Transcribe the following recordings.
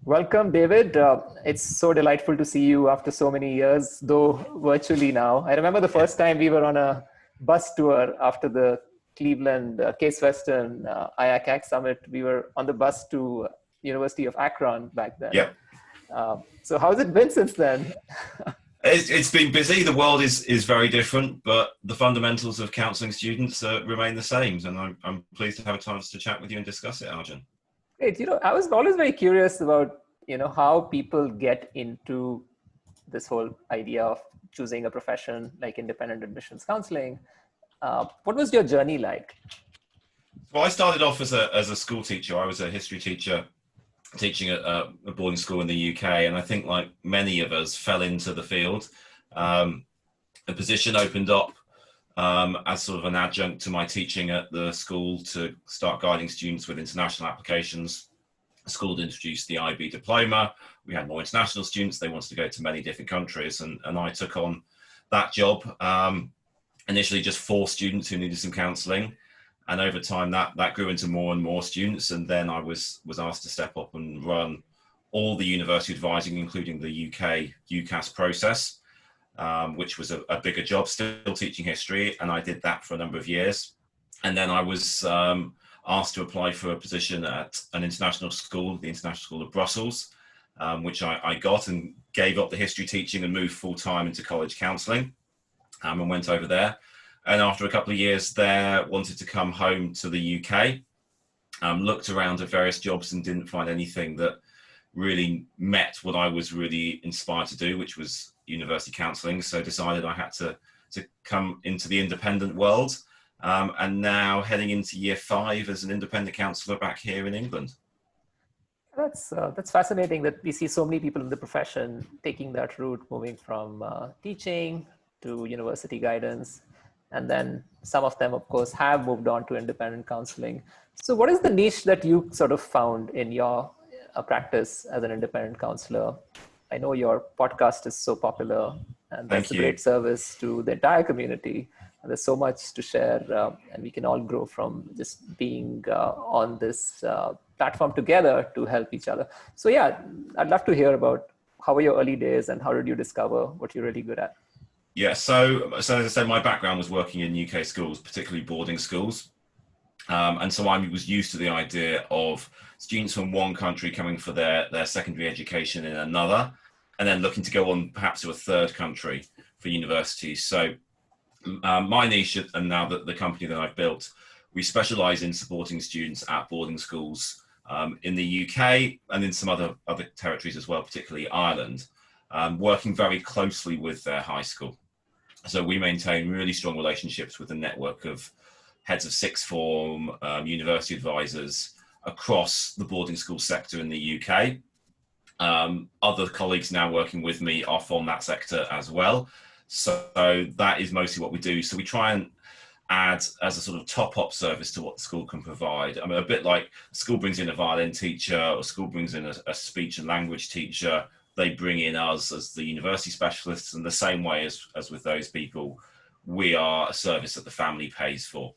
Welcome, David. It's so delightful to see you after so many years, though virtually now. I remember the first time we were on a bus tour after the Cleveland Case Western IACAC Summit. We were on the bus to University of Akron back then. Yep. So how's it been since then? It's been busy. The world is very different, but the fundamentals of counselling students remain the same. And I'm pleased to have a chance to chat with you and discuss it, Arjun. Great. I was always very curious about, how people get into this whole idea of choosing a profession like independent admissions counseling. What was your journey like? Well, I started off as a school teacher. I was a history teacher teaching at a boarding school in the UK. And I think like many of us fell into the field. A position opened up as sort of an adjunct to my teaching at the school to start guiding students with international applications. The school introduced the IB diploma. We had more international students. They wanted to go to many different countries. And I took on that job. Initially just 4 students who needed some counselling. And over time that grew into more and more students. And then I was asked to step up and run all the university advising, including the UK UCAS process. Which was a bigger job, still teaching history, and I did that for a number of years. And then I was asked to apply for a position at an international school, the International School of Brussels, which I got, and gave up the history teaching and moved full-time into college counselling, and went over there. And after a couple of years there, wanted to come home to the UK, looked around at various jobs and didn't find anything that really met what I was really inspired to do, which was university counselling. So decided I had to come into the independent world, and now heading into year 5 as an independent counsellor back here in England. That's fascinating that we see so many people in the profession taking that route, moving from teaching to university guidance. And then some of them, of course, have moved on to independent counseling. So what is the niche that you sort of found in your practice as an independent counselor? I know your podcast is so popular, and that's a great service to the entire community. And there's so much to share, and we can all grow from just being on this platform together to help each other. So yeah, I'd love to hear about how were your early days and how did you discover what you're really good at? Yeah, so as I said, my background was working in UK schools, particularly boarding schools. And so I was used to the idea of students from one country coming for their secondary education in another, and then looking to go on perhaps to a third country for university. So my niche, and now that the company that I've built, we specialize in supporting students at boarding schools in the UK and in some other territories as well, particularly Ireland, working very closely with their high school. So we maintain really strong relationships with a network of heads of sixth form, university advisors across the boarding school sector in the UK. Other colleagues now working with me are from that sector as well. So that is mostly what we do. So we try and add as a sort of top-up service to what the school can provide. I mean, a bit like school brings in a violin teacher, or school brings in a speech and language teacher. They bring in us as the university specialists, and the same way as with those people, we are a service that the family pays for.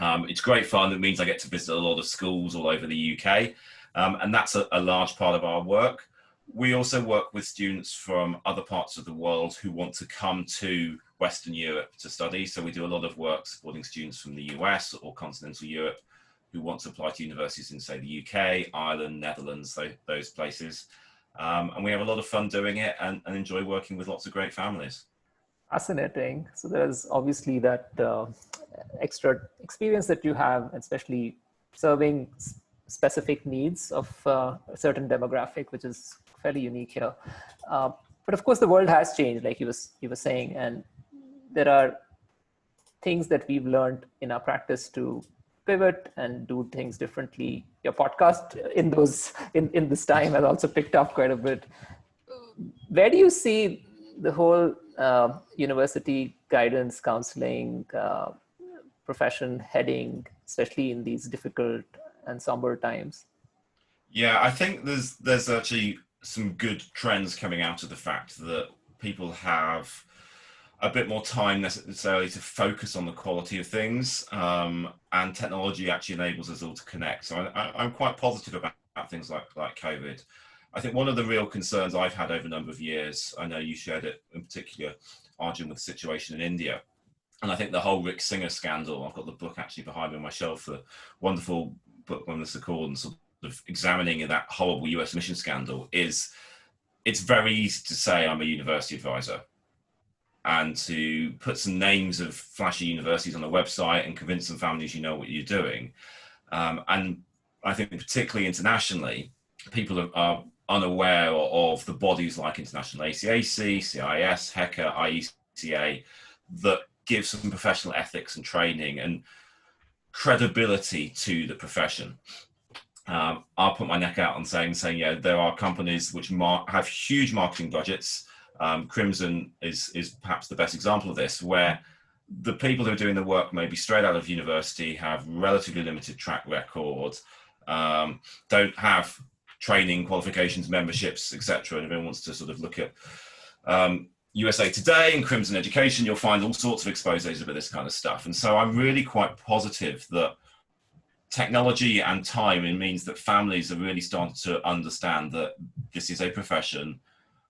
It's great fun. It means I get to visit a lot of schools all over the UK, and that's a large part of our work. We also work with students from other parts of the world who want to come to Western Europe to study. So we do a lot of work supporting students from the US or continental Europe who want to apply to universities in, say, the UK, Ireland, Netherlands, those places. And we have a lot of fun doing it and enjoy working with lots of great families. Fascinating. So there's obviously that extra experience that you have, especially serving specific needs of a certain demographic, which is fairly unique here. But of course, the world has changed, like you were saying, and there are things that we've learned in our practice to pivot and do things differently. Your podcast in this time has also picked up quite a bit. Where do you see the whole university guidance counseling profession heading, especially in these difficult and somber times? Yeah, I think there's actually some good trends coming out of the fact that people have a bit more time necessarily to focus on the quality of things, and technology actually enables us all to connect. So I'm quite positive about things like COVID. I think one of the real concerns I've had over a number of years, I know you shared it in particular, Arjun, with the situation in India. And I think the whole Rick Singer scandal, I've got the book actually behind me on my shelf, the wonderful book on this called, and sort of examining that horrible US mission scandal, is it's very easy to say I'm a university advisor and to put some names of flashy universities on the website and convince some families you know what you're doing. And I think particularly internationally, people are unaware of the bodies like International ACAC, CIS, HECA, IECA, that give some professional ethics and training and credibility to the profession. I'll put my neck out on saying, yeah, there are companies which have huge marketing budgets. Crimson is perhaps the best example of this, where the people who are doing the work may be straight out of university, have relatively limited track record, don't have training, qualifications, memberships, etc. And everyone wants to sort of look at USA Today and Crimson Education, you'll find all sorts of exposés about this kind of stuff. And so I'm really quite positive that technology and time, it means that families are really starting to understand that this is a profession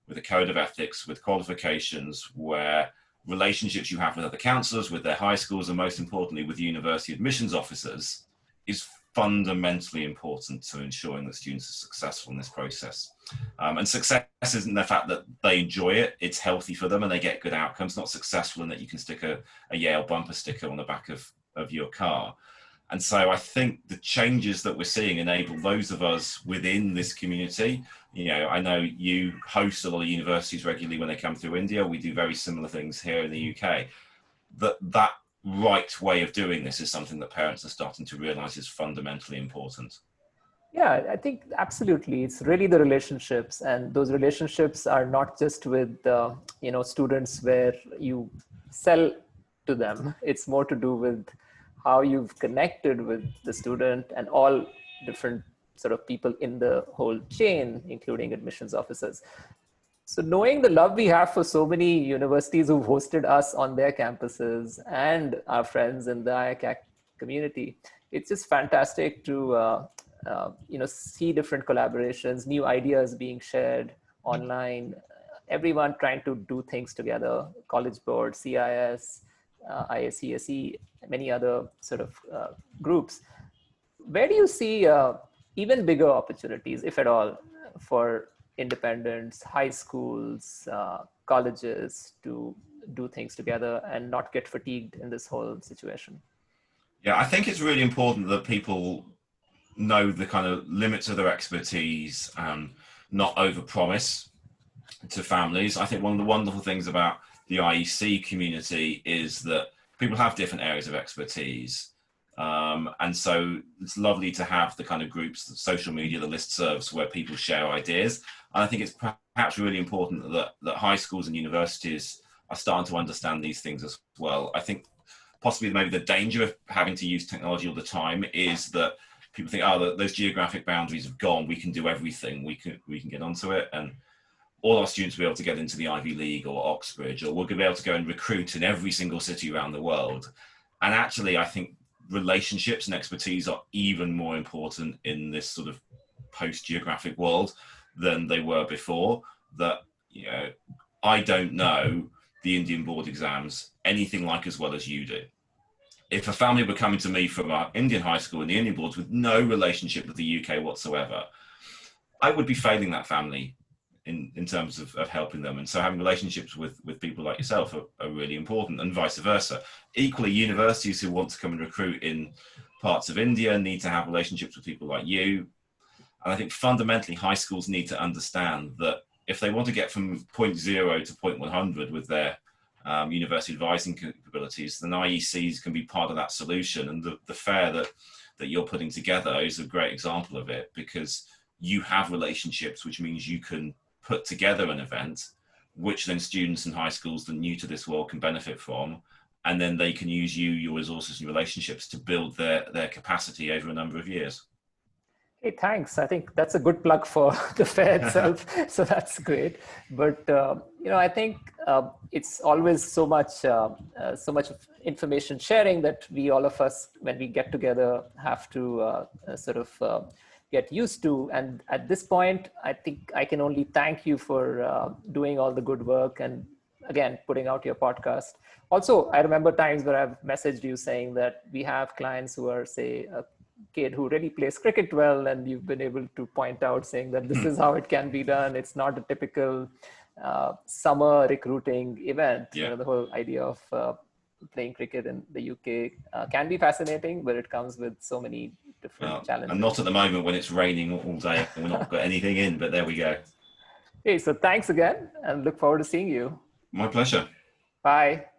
with a code of ethics, with qualifications, where relationships you have with other counsellors, with their high schools, and most importantly with university admissions officers, is fundamentally important to ensuring that students are successful in this process. And success isn't the fact that they enjoy it, it's healthy for them and they get good outcomes, not successful in that you can stick a Yale bumper sticker on the back of your car. And so I think the changes that we're seeing enable those of us within this community. You know, I know you host a lot of universities regularly when they come through India. We do very similar things here in the UK. That right way of doing this is something that parents are starting to realize is fundamentally important. Yeah, I think absolutely. It's really the relationships, and those relationships are not just with students where you sell to them. It's more to do with how you've connected with the student and all different sort of people in the whole chain, including admissions officers. So knowing the love we have for so many universities who've hosted us on their campuses and our friends in the IACAC community, it's just fantastic to see different collaborations, new ideas being shared online, everyone trying to do things together, College Board, CIS, IACSE, many other sort of groups. Where do you see even bigger opportunities, if at all, for independents, high schools, colleges to do things together and not get fatigued in this whole situation? Yeah, I think it's really important that people know the kind of limits of their expertise and not overpromise to families. I think one of the wonderful things about the IEC community is that people have different areas of expertise. And so it's lovely to have the kind of groups, the social media, the listservs where people share ideas. And I think it's perhaps really important that high schools and universities are starting to understand these things as well. I think possibly maybe the danger of having to use technology all the time is that people think, oh, those geographic boundaries have gone, we can do everything, we can get onto it, and all our students will be able to get into the Ivy League or Oxbridge, or we'll be able to go and recruit in every single city around the world. And actually, I think relationships and expertise are even more important in this sort of post-geographic world than they were before. That, you know, I don't know the Indian board exams anything like as well as you do. If a family were coming to me from our Indian high school and the Indian boards with no relationship with the UK whatsoever, I would be failing that family in terms of helping them. And so having relationships with people like yourself are really important, and vice versa. Equally, universities who want to come and recruit in parts of India need to have relationships with people like you. And I think fundamentally high schools need to understand that if they want to get from point 0 to point 100 with their university advising capabilities, then IECs can be part of that solution. And the fair that you're putting together is a great example of it, because you have relationships, which means you can put together an event which then students in high schools that are new to this world can benefit from, and then they can use your resources and relationships to build their capacity over a number of years. Hey, thanks. I think that's a good plug for the fair itself. So that's great. But I think it's always so much information sharing that we all of us, when we get together, have to get used to. And at this point, I think I can only thank you for doing all the good work and again, putting out your podcast. Also, I remember times where I've messaged you saying that we have clients who are, say, a kid who really plays cricket well, and you've been able to point out saying that this is how it can be done. It's not a typical summer recruiting event. Yeah. You know, the whole idea of playing cricket in the UK can be fascinating, but it comes with so many different challenges. And not at the moment when it's raining all day and we're not got anything in, but there we go. Hey, so thanks again and look forward to seeing you. My pleasure. Bye.